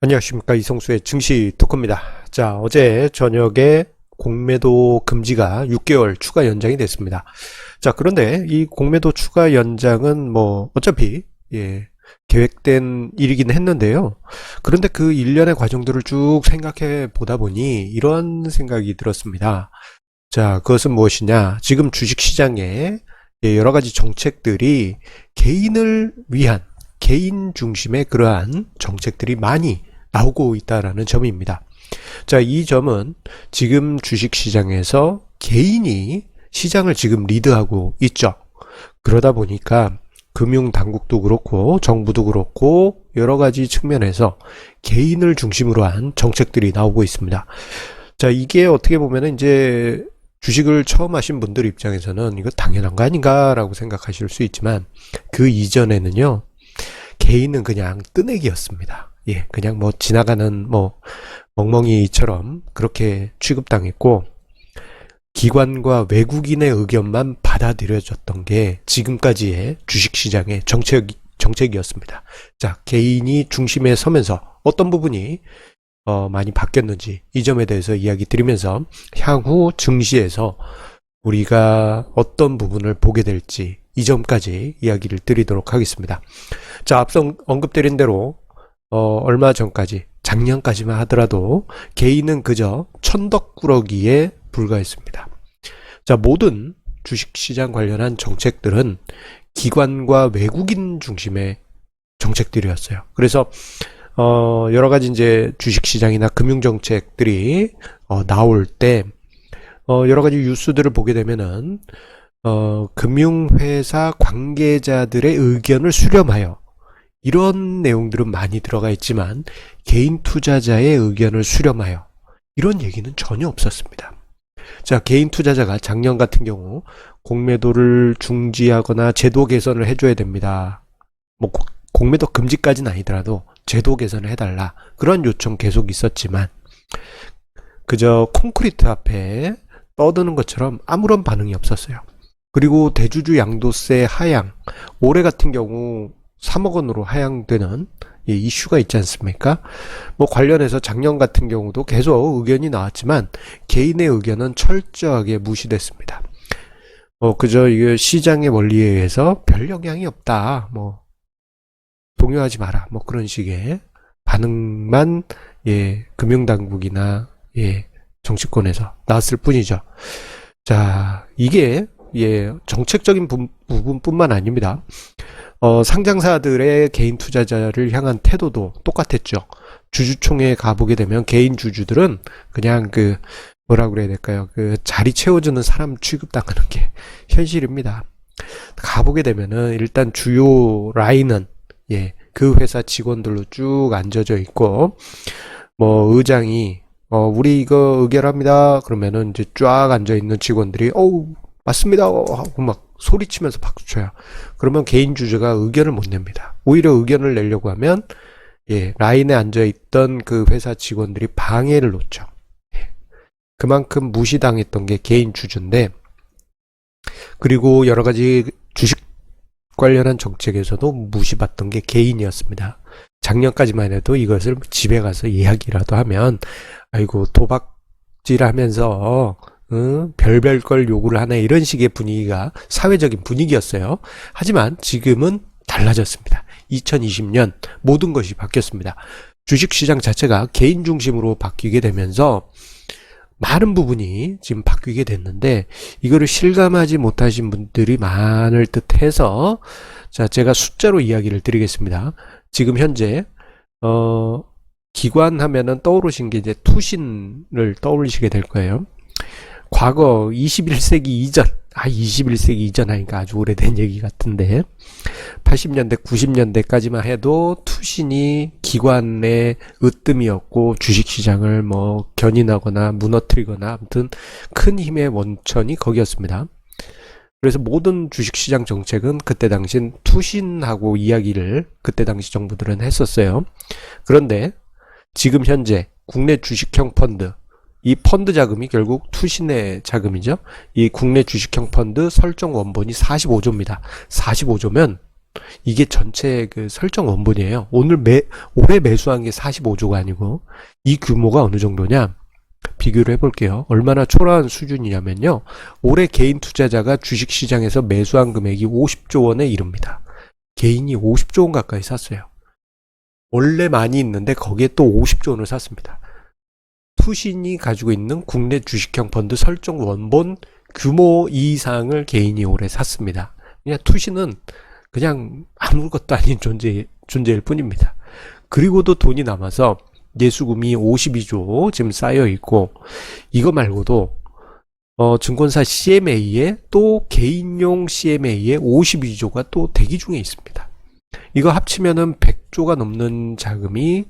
안녕하십니까, 이성수의 증시 토크입니다. 자, 어제 저녁에 공매도 금지가 6개월 추가 연장이 됐습니다. 자, 그런데 이 공매도 추가 연장은 어차피 계획된 일이긴 했는데요. 그런데 그 일련의 과정들을 쭉 생각해 보다 보니 이런 생각이 들었습니다. 자, 그것은 무엇이냐? 지금 주식시장에 여러 가지 정책들이 개인을 위한 개인 중심의 그러한 정책들이 많이 나오고 있다라는 점입니다. 자, 이 점은 지금 주식시장에서 개인이 시장을 지금 리드하고 있죠. 그러다 보니까 금융당국도 그렇고 정부도 그렇고 여러 가지 측면에서 개인을 중심으로 한 정책들이 나오고 있습니다. 자, 이게 어떻게 보면은 이제 주식을 처음 하신 분들 입장에서는 이거 당연한 거 아닌가라고 생각하실 수 있지만 그 이전에는요, 개인은 그냥 뜨내기였습니다. 그냥 지나가는 멍멍이처럼 그렇게 취급당했고, 기관과 외국인의 의견만 받아들여졌던 게 지금까지의 주식시장의 정책이었습니다. 자, 개인이 중심에 서면서 어떤 부분이 많이 바뀌었는지 이 점에 대해서 이야기 드리면서 향후 증시에서 우리가 어떤 부분을 보게 될지 이 점까지 이야기를 드리도록 하겠습니다. 자, 앞서 언급드린 대로 얼마 전까지, 작년까지만 하더라도 개인은 그저 천덕꾸러기에 불과했습니다. 자, 모든 주식시장 관련한 정책들은 기관과 외국인 중심의 정책들이었어요. 그래서 여러 가지 이제 주식시장이나 금융정책들이 나올 때 여러 가지 뉴스들을 보게 되면은 금융회사 관계자들의 의견을 수렴하여, 이런 내용들은 많이 들어가 있지만 개인 투자자의 의견을 수렴하여, 이런 얘기는 전혀 없었습니다. 자, 개인 투자자가 작년 같은 경우 공매도를 중지하거나 제도 개선을 해줘야 됩니다. 공매도 금지까지는 아니더라도 제도 개선을 해달라, 그런 요청 계속 있었지만 그저 콘크리트 앞에 떠드는 것처럼 아무런 반응이 없었어요. 그리고 대주주 양도세 하향, 올해 같은 경우 3억 원으로 하향되는 이슈가 있지 않습니까? 관련해서 작년 같은 경우도 계속 의견이 나왔지만 개인의 의견은 철저하게 무시됐습니다. 그저 이게 시장의 원리에 의해서 별 영향이 없다, 동요하지 마라, 그런 식의 반응만 금융당국이나 정치권에서 나왔을 뿐이죠. 자, 이게 정책적인 부분뿐만 아닙니다. 상장사들의 개인 투자자를 향한 태도도 똑같았죠. 주주총회에 가보게 되면 개인 주주들은 그냥 뭐라고 그래야 될까요? 자리 채워주는 사람 취급당하는 게 현실입니다. 가보게 되면은 일단 주요 라인은 그 회사 직원들로 쭉 앉아져 있고, 의장이 우리 이거 의결합니다 그러면은 이제 쫙 앉아있는 직원들이 맞습니다 하고 막 소리치면서 박수쳐요. 그러면 개인 주주가 의견을 못 냅니다. 오히려 의견을 내려고 하면 라인에 앉아있던 그 회사 직원들이 방해를 놓죠. 그만큼 무시당했던 게 개인 주주인데, 그리고 여러 가지 주식 관련한 정책에서도 무시받던 게 개인이었습니다. 작년까지만 해도 이것을 집에 가서 이야기라도 하면 아이고 도박질하면서 별별 걸 요구를 하네, 이런 식의 분위기가 사회적인 분위기였어요. 하지만 지금은 달라졌습니다. 2020년 모든 것이 바뀌었습니다. 주식시장 자체가 개인 중심으로 바뀌게 되면서 많은 부분이 지금 바뀌게 됐는데, 이거를 실감하지 못하신 분들이 많을 듯 해서, 자, 제가 숫자로 이야기를 드리겠습니다. 지금 현재 기관 하면은 떠오르신 게 이제 투신을 떠올리시게 될 거예요. 과거 21세기 이전, 21세기 이전 하니까 아주 오래된 얘기 같은데, 80년대, 90년대까지만 해도 투신이 기관의 으뜸이었고 주식시장을 견인하거나 무너뜨리거나 아무튼 큰 힘의 원천이 거기였습니다. 그래서 모든 주식시장 정책은 그때 당신 투신하고 이야기를 그때 당시 정부들은 했었어요. 그런데 지금 현재 국내 주식형 펀드, 이 펀드 자금이 결국 투신의 자금이죠. 이 국내 주식형 펀드 설정 원본이 45조입니다. 45조면 이게 전체 그 설정 원본이에요. 올해 매수한 게 45조가 아니고, 이 규모가 어느 정도냐? 비교를 해볼게요. 얼마나 초라한 수준이냐면요. 올해 개인 투자자가 주식시장에서 매수한 금액이 50조 원에 이릅니다. 개인이 50조 원 가까이 샀어요. 원래 많이 있는데 거기에 또 50조 원을 샀습니다. 투신이 가지고 있는 국내 주식형 펀드 설정 원본 규모 이상을 개인이 올해 샀습니다. 그냥 투신은 그냥 아무것도 아닌 존재일 뿐입니다. 그리고도 돈이 남아서 예수금이 52조 지금 쌓여 있고, 이거 말고도 증권사 CMA에 또 개인용 CMA에 52조가 또 대기 중에 있습니다. 이거 합치면은 100조가 넘는 자금이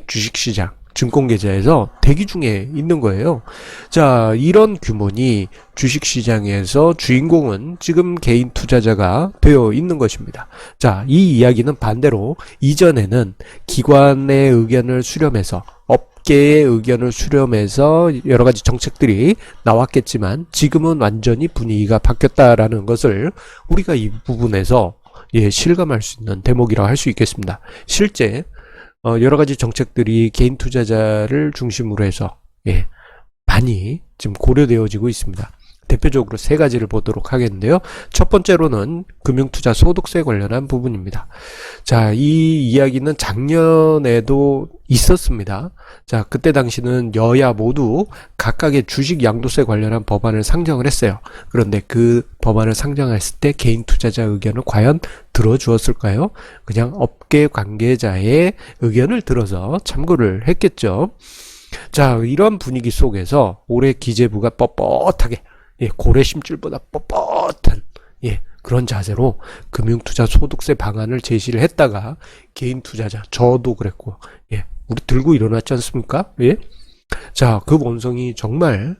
주식시장, 증권계좌에서 대기 중에 있는 거예요. 자, 이런 규모니 주식시장에서 주인공은 지금 개인 투자자가 되어 있는 것입니다. 자, 이 이야기는 반대로 이전에는 기관의 의견을 수렴해서, 업계의 의견을 수렴해서 여러 가지 정책들이 나왔겠지만, 지금은 완전히 분위기가 바뀌었다라는 것을 우리가 이 부분에서 실감할 수 있는 대목이라고 할 수 있겠습니다. 실제 여러 가지 정책들이 개인 투자자를 중심으로 해서 많이 지금 고려되어지고 있습니다. 대표적으로 세 가지를 보도록 하겠는데요. 첫 번째로는 금융투자 소득세 관련한 부분입니다. 자, 이 이야기는 작년에도 있었습니다. 자, 그때 당시는 여야 모두 각각의 주식 양도세 관련한 법안을 상정을 했어요. 그런데 그 법안을 상정했을 때 개인 투자자 의견을 과연 들어주었을까요? 그냥 업계 관계자의 의견을 들어서 참고를 했겠죠. 자, 이런 분위기 속에서 올해 기재부가 뻣뻣하게 고래 심줄보다 뻣뻣한 그런 자세로 금융투자 소득세 방안을 제시를 했다가 개인 투자자, 저도 그랬고 우리 들고 일어났지 않습니까? 자, 그 원성이 정말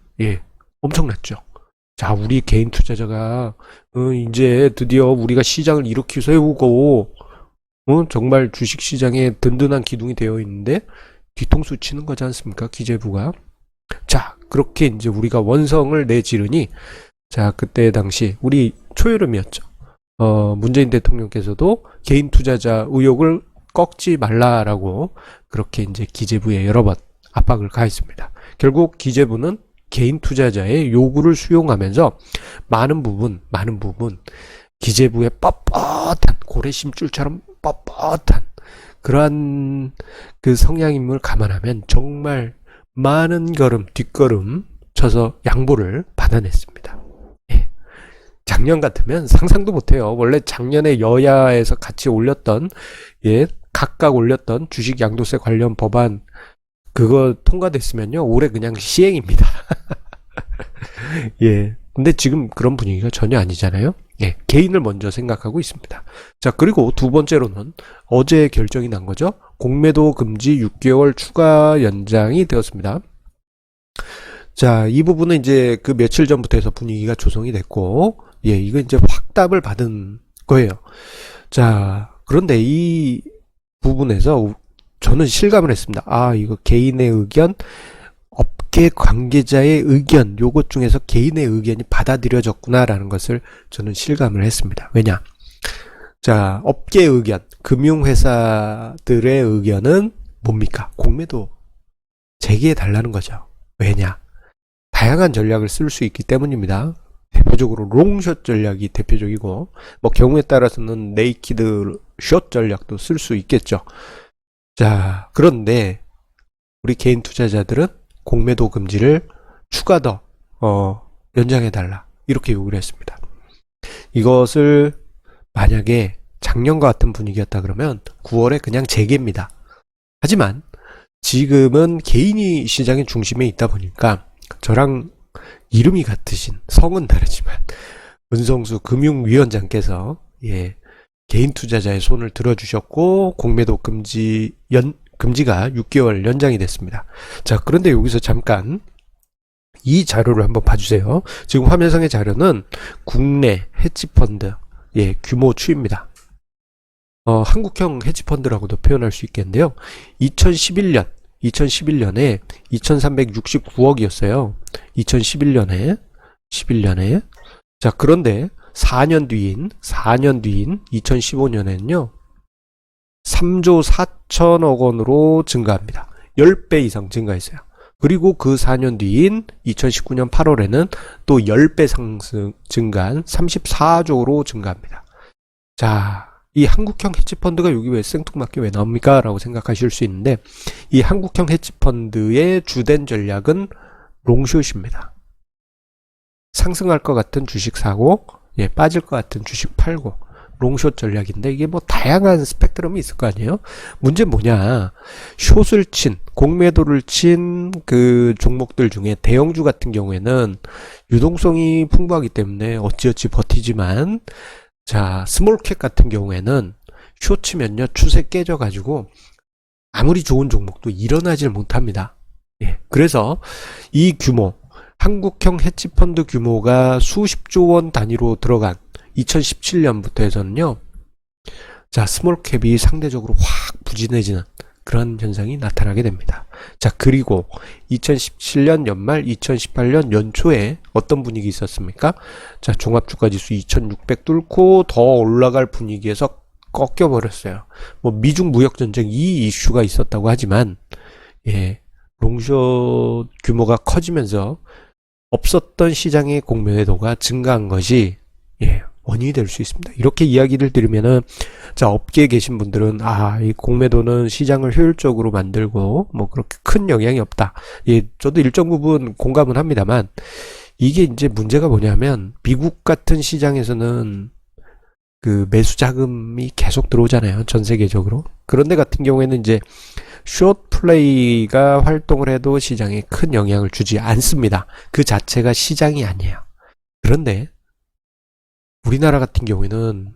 엄청났죠. 자, 우리 개인 투자자가 이제 드디어 우리가 시장을 이렇게 세우고 정말 주식시장에 든든한 기둥이 되어 있는데 뒤통수 치는 거지 않습니까? 기재부가. 자, 그렇게 이제 우리가 원성을 내지르니, 자, 그때 당시 우리 초여름이었죠. 문재인 대통령께서도 개인 투자자 의혹을 꺾지 말라라고 그렇게 이제 기재부에 여러 번 압박을 가했습니다. 결국 기재부는 개인 투자자의 요구를 수용하면서 많은 부분 기재부의 뻣뻣한 고래 심줄처럼 뻣뻣한 그러한 그 성향임을 감안하면 정말 많은 뒷걸음 쳐서 양보를 받아냈습니다. 작년 같으면 상상도 못해요. 원래 작년에 여야에서 같이 올렸던 각각 올렸던 주식 양도세 관련 법안 그거 통과됐으면요 올해 그냥 시행입니다. 근데 지금 그런 분위기가 전혀 아니잖아요. 개인을 먼저 생각하고 있습니다. 자, 그리고 두 번째로는 어제 결정이 난 거죠. 공매도 금지 6개월 추가 연장이 되었습니다. 자, 이 부분은 이제 그 며칠 전부터 해서 분위기가 조성이 됐고, 이거 이제 확답을 받은 거예요. 자, 그런데 이 부분에서 저는 실감을 했습니다. 아, 이거 개인의 의견, 업계 관계자의 의견, 요것 중에서 개인의 의견이 받아들여졌구나라는 것을 저는 실감을 했습니다. 왜냐? 자, 업계 의견, 금융회사들의 의견은 뭡니까? 공매도 제기해 달라는 거죠. 왜냐? 다양한 전략을 쓸 수 있기 때문입니다. 대표적으로 롱숏 전략이 대표적이고, 뭐 경우에 따라서는 네이키드 숏 전략도 쓸 수 있겠죠. 자, 그런데 우리 개인 투자자들은 공매도 금지를 추가 더 연장해 달라 이렇게 요구를 했습니다. 이것을 만약에 작년과 같은 분위기였다 그러면 9월에 그냥 재개입니다. 하지만 지금은 개인이 시장의 중심에 있다 보니까 저랑 이름이 같으신, 성은 다르지만 은성수 금융위원장께서 개인 투자자의 손을 들어주셨고 공매도 금지가 6개월 연장이 됐습니다. 자, 그런데 여기서 잠깐 이 자료를 한번 봐주세요. 지금 화면상의 자료는 국내 헤지펀드 규모 추입니다. 한국형 헤지펀드라고도 표현할 수 있겠는데요. 2011년에 2369억이었어요. 2011년에 자, 그런데 4년 뒤인 2015년에는요, 3조 4천억 원으로 증가합니다. 10배 이상 증가했어요. 그리고 그 4년 뒤인 2019년 8월에는 또 10배 증가한 34조로 증가합니다. 자, 이 한국형 헤지펀드가 여기 왜 생뚱맞게 왜 나옵니까? 라고 생각하실 수 있는데, 이 한국형 헤지펀드의 주된 전략은 롱숏입니다. 상승할 것 같은 주식 사고, 빠질 것 같은 주식 팔고, 롱숏 전략인데, 이게 뭐 다양한 스펙트럼이 있을 거 아니에요? 문제는 뭐냐, 숏을 친, 공매도를 친 그 종목들 중에 대형주 같은 경우에는 유동성이 풍부하기 때문에 어찌어찌 버티지만, 자, 스몰캡 같은 경우에는 숏 치면요, 추세 깨져가지고 아무리 좋은 종목도 일어나질 못합니다. 그래서 이 규모, 한국형 헤지펀드 규모가 수십조 원 단위로 들어간 2017년부터 해서는요, 자, 스몰캡이 상대적으로 확 부진해지는 그런 현상이 나타나게 됩니다. 자, 그리고 2017년 연말, 2018년 연초에 어떤 분위기 있었습니까? 자, 종합주가지수 2600 뚫고 더 올라갈 분위기에서 꺾여버렸어요. 뭐 미중 무역전쟁 이 이슈가 있었다고 하지만, 롱숏 규모가 커지면서 없었던 시장의 공매도가 증가한 것이 원인이 될 수 있습니다. 이렇게 이야기를 드리면은, 자, 업계에 계신 분들은, 이 공매도는 시장을 효율적으로 만들고, 뭐, 그렇게 큰 영향이 없다. 저도 일정 부분 공감은 합니다만, 이게 이제 문제가 뭐냐면, 미국 같은 시장에서는 그 매수 자금이 계속 들어오잖아요. 전 세계적으로. 그런데 같은 경우에는 이제, 숏 플레이가 활동을 해도 시장에 큰 영향을 주지 않습니다. 그 자체가 시장이 아니에요. 그런데, 우리나라 같은 경우에는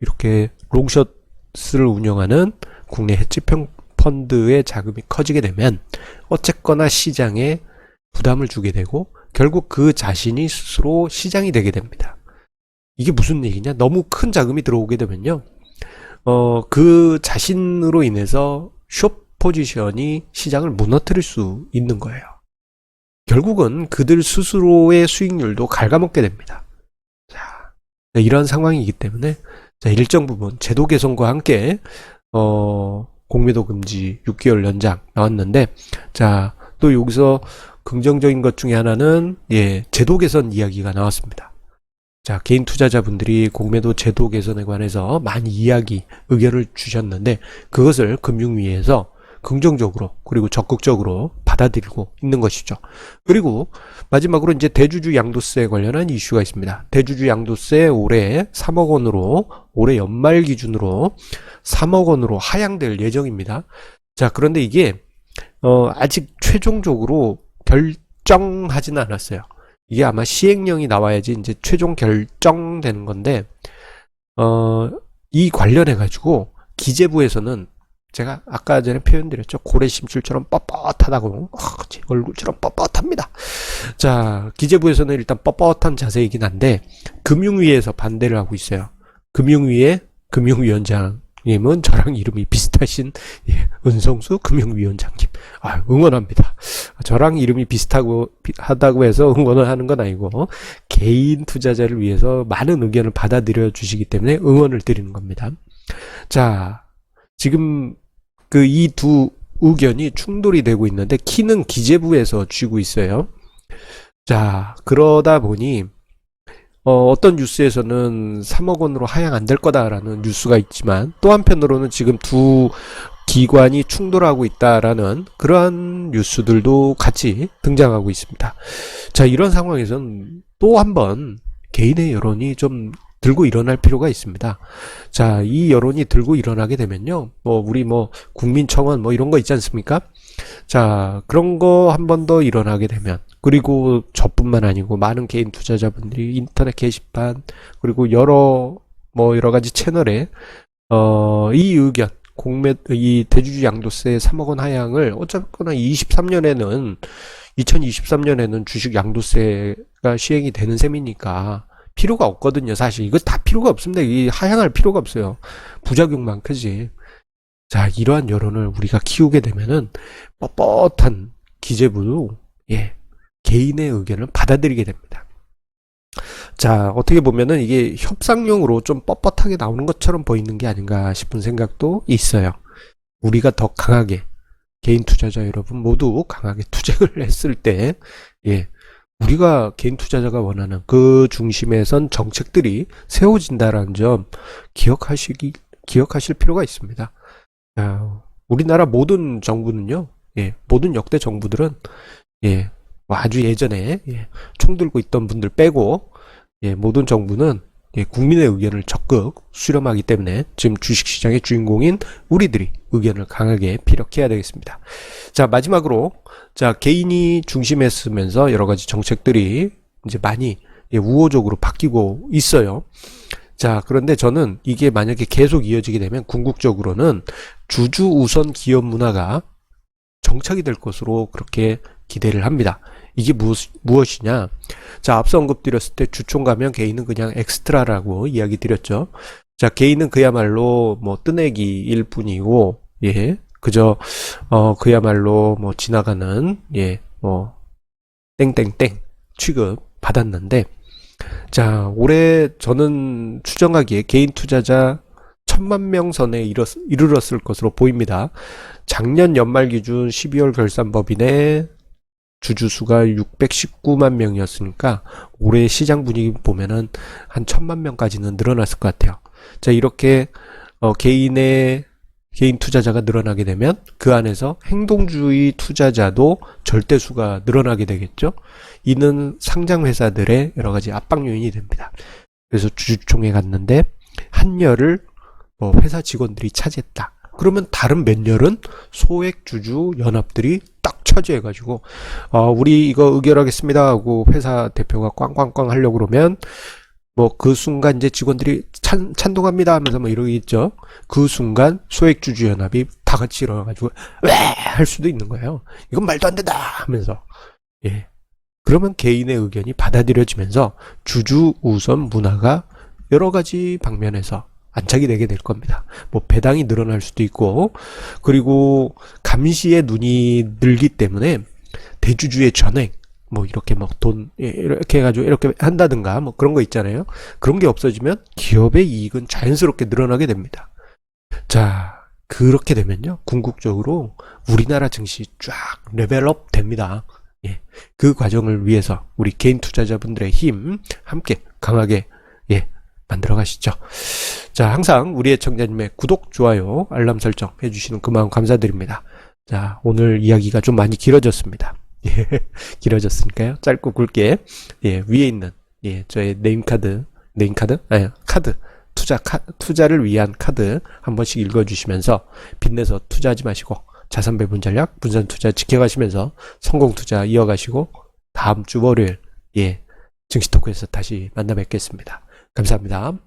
이렇게 롱숏을 운영하는 국내 헤지펀드 펀드의 자금이 커지게 되면 어쨌거나 시장에 부담을 주게 되고 결국 그 자신이 스스로 시장이 되게 됩니다. 이게 무슨 얘기냐? 너무 큰 자금이 들어오게 되면요, 그 자신으로 인해서 숏 포지션이 시장을 무너뜨릴 수 있는 거예요. 결국은 그들 스스로의 수익률도 갉아먹게 됩니다. 자, 이런 상황이기 때문에, 자, 일정 부분 제도 개선과 함께 공매도 금지 6개월 연장 나왔는데, 자, 또 여기서 긍정적인 것 중에 하나는 제도 개선 이야기가 나왔습니다. 자, 개인 투자자분들이 공매도 제도 개선에 관해서 많이 의견을 주셨는데, 그것을 금융위에서 긍정적으로 그리고 적극적으로 받아들이고 있는 것이죠. 그리고 마지막으로 이제 대주주 양도세에 관련한 이슈가 있습니다. 대주주 양도세 올해 3억 원으로, 올해 연말 기준으로 3억 원으로 하향될 예정입니다. 자, 그런데 이게 아직 최종적으로 결정하지는 않았어요. 이게 아마 시행령이 나와야지 이제 최종 결정되는 건데, 이 관련해 가지고 기재부에서는, 제가 아까 전에 표현드렸죠. 고래심줄처럼 뻣뻣하다고. 제 얼굴처럼 뻣뻣합니다. 자, 기재부에서는 일단 뻣뻣한 자세이긴 한데, 금융위에서 반대를 하고 있어요. 금융위원장님은 저랑 이름이 비슷하신 은성수 금융위원장님. 응원합니다. 저랑 이름이 하다고 해서 응원을 하는 건 아니고, 개인 투자자를 위해서 많은 의견을 받아들여 주시기 때문에 응원을 드리는 겁니다. 자, 지금 이 두 의견이 충돌이 되고 있는데, 키는 기재부에서 쥐고 있어요. 자, 그러다 보니 어떤 뉴스에서는 3억 원으로 하향 안 될 거다라는 뉴스가 있지만, 또 한편으로는 지금 두 기관이 충돌하고 있다라는 그러한 뉴스들도 같이 등장하고 있습니다. 자, 이런 상황에서는 또 한번 개인의 여론이 좀 들고 일어날 필요가 있습니다. 자, 이 여론이 들고 일어나게 되면요, 우리 국민청원 이런 거 있지 않습니까? 자, 그런 거 한 번 더 일어나게 되면, 그리고 저뿐만 아니고 많은 개인 투자자분들이 인터넷 게시판, 그리고 여러 가지 채널에 이 의견, 이 대주주 양도세 3억 원 하향을 어쨌거나 2023년에는 주식 양도세가 시행이 되는 셈이니까 필요가 없거든요. 사실 이거 다 필요가 없습니다. 이 하향할 필요가 없어요. 부작용만 크지. 자, 이러한 여론을 우리가 키우게 되면은 뻣뻣한 기재부도 개인의 의견을 받아들이게 됩니다. 자, 자, 어떻게 보면은 이게 협상용으로 좀 뻣뻣하게 나오는 것처럼 보이는 게 아닌가 싶은 생각도 있어요. 우리가 더 강하게, 개인 투자자 여러분 모두 강하게 투쟁을 했을 때, 예, 우리가 개인 투자자가 원하는 그 중심에선 정책들이 세워진다는 점 기억하실 필요가 있습니다. 우리나라 모든 정부는요, 예, 모든 역대 정부들은, 예, 뭐 아주 예전에, 예, 총 들고 있던 분들 빼고, 예, 모든 정부는, 예, 국민의 의견을 적극 수렴하기 때문에 지금 주식시장의 주인공인 우리들이 의견을 강하게 피력해야 되겠습니다. 자, 마지막으로, 자, 개인이 중심에 쓰면서 여러 가지 정책들이 이제 많이, 예, 우호적으로 바뀌고 있어요. 자, 그런데 저는 이게 만약에 계속 이어지게 되면 궁극적으로는 주주 우선 기업 문화가 정착이 될 것으로 그렇게 기대를 합니다. 이게 무엇이냐? 자, 앞서 언급드렸을 때 주총 가면 개인은 그냥 엑스트라라고 이야기 드렸죠. 자, 개인은 그야말로 뭐 뜨내기일 뿐이고, 예, 그저 그야말로 뭐 지나가는, 예, 뭐 땡땡땡 취급 받았는데, 자, 올해 저는 추정하기에 개인 투자자 1000만 명 선에 이르렀을 것으로 보입니다. 작년 연말 기준 12월 결산법인의 주주 수가 619만 명이었으니까 올해 시장 분위기 보면은 한 1000만 명까지는 늘어났을 것 같아요. 자, 이렇게 개인 투자자가 늘어나게 되면 그 안에서 행동주의 투자자도 절대수가 늘어나게 되겠죠. 이는 상장 회사들의 여러 가지 압박 요인이 됩니다. 그래서 주주총회 갔는데 한 열을 뭐 회사 직원들이 차지했다. 그러면 다른 몇 열은 소액 주주 연합들이 딱 차지해가지고 우리 이거 의결하겠습니다 하고 회사 대표가 꽝꽝꽝 하려고 그러면 뭐 그 순간 이제 직원들이 찬동합니다 하면서 뭐 이러겠죠. 그 순간 소액 주주 연합이 다 같이 일어나가지고 왜 할 수도 있는 거예요. 이건 말도 안 된다 하면서, 예. 그러면 개인의 의견이 받아들여지면서 주주 우선 문화가 여러 가지 방면에서 안착이 되게 될 겁니다. 뭐 배당이 늘어날 수도 있고, 그리고 감시의 눈이 늘기 때문에 대주주의 전횡, 뭐 이렇게 뭐 돈 이렇게 해가지고 이렇게 한다든가 뭐 그런 거 있잖아요. 그런 게 없어지면 기업의 이익은 자연스럽게 늘어나게 됩니다. 자, 그렇게 되면요, 궁극적으로 우리나라 증시 쫙 레벨업 됩니다. 예, 그 과정을 위해서 우리 개인 투자자분들의 힘 함께 강하게, 예, 만들어 가시죠. 자, 항상 우리 애청자님의 구독, 좋아요, 알람 설정 해주시는 그 마음 감사드립니다. 자, 오늘 이야기가 좀 많이 길어졌습니다. 예, 길어졌으니까요. 짧고 굵게, 예, 위에 있는, 예, 저의 카드, 투자를 위한 카드 한 번씩 읽어주시면서 빚내서 투자하지 마시고 자산 배분 전략, 분산 투자 지켜가시면서 성공 투자 이어가시고 다음 주 월요일, 예, 증시 토크에서 다시 만나 뵙겠습니다. 감사합니다.